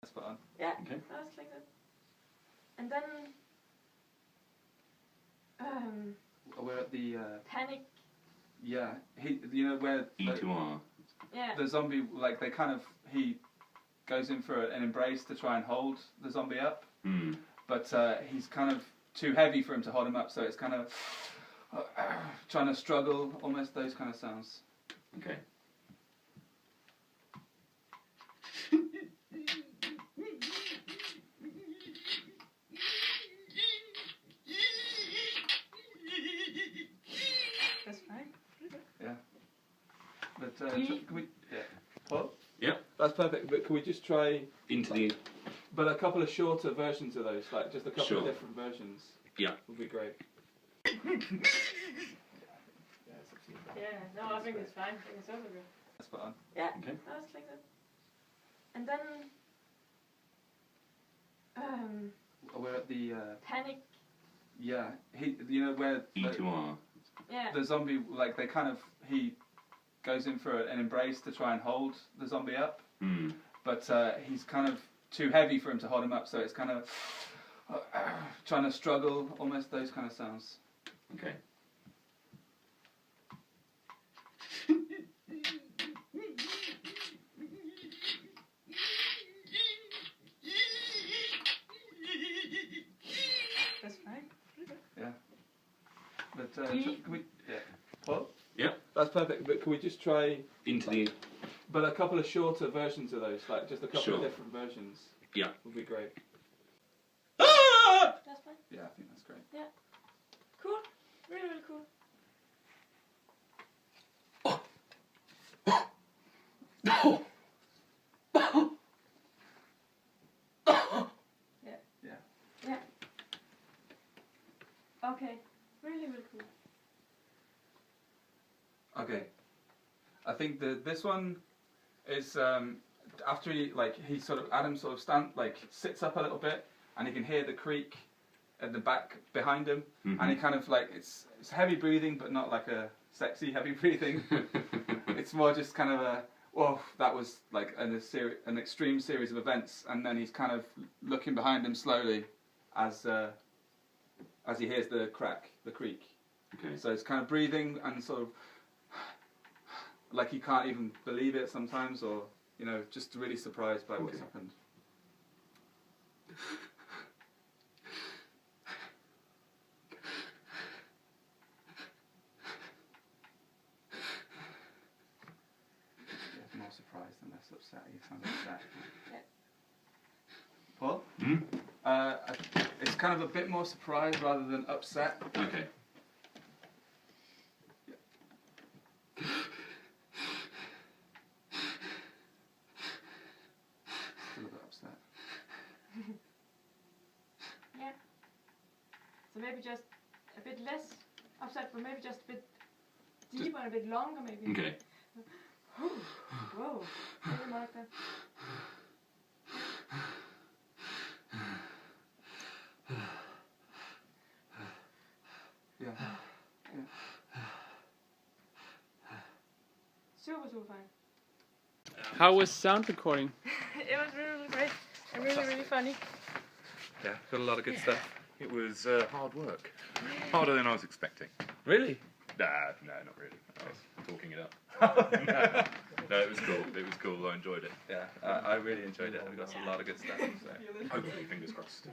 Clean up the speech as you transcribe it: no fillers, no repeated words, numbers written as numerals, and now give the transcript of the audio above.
Spot on. Yeah. Okay. That was like that. And then We're at the panic. yeah. You know where E2R. Yeah. the zombie, like they kind of, he goes in for an embrace to try and hold the zombie up, but he's kind of too heavy for him to hold him up, so it's kind of trying to struggle, almost those kind of sounds. Okay. That's fine. Yeah. But can we? Yeah. What? Yeah. That's perfect. But can we just try Into the. but a couple of shorter versions of those, like just a couple Sure. of different versions? Yeah. Would be great. Yeah. No, I think it's fine. I think it's over good. That's spot on. Yeah. Okay. That was like that. And then We're at the panic. yeah. You know where E2R. Yeah. the zombie, like they kind of, he goes in for an embrace to try and hold the zombie up, but he's kind of too heavy for him to hold him up, so it's kind of trying to struggle, almost those kind of sounds. Okay. That's fine. Yeah. But can we? Yeah. What? Yeah. That's perfect. But can we just try Into the. but a couple of shorter versions of those, like just a couple Sure. of different versions? Yeah. Would be great. That's fine. Yeah, I think that's great. Yeah. Cool. Really, really cool. Yeah. Yeah. Okay. Really, really cool. Okay. I think this one is after he sort of Adam sort of sits up a little bit, and he can hear the creak at the back behind him, and he kind of like it's heavy breathing, but not like a sexy heavy breathing. It's more just kind of a whoa, that was like an extreme series of events, and then he's kind of looking behind him slowly as he hears the creak. Okay. So it's kind of breathing and sort of like he can't even believe it sometimes, or just really surprised by what's happened. More surprised than less upset. He sounds upset. Yeah. Paul? It's kind of a bit more surprised rather than upset. Okay. Still a bit upset. Yeah. So maybe just a bit less upset, but maybe just a bit deeper and a bit longer, maybe. Okay. Whoa. Maybe like that. Yeah. Super, super fine. How was sound recording? It was really, really great and really, really funny. Yeah, got a lot of good stuff. It was hard work. Harder than I was expecting. Really? No, not really. I was talking it up. No, it was cool. It was cool. I enjoyed it. Yeah, I really enjoyed it. We got a lot of good stuff. So. Hopefully, fingers crossed.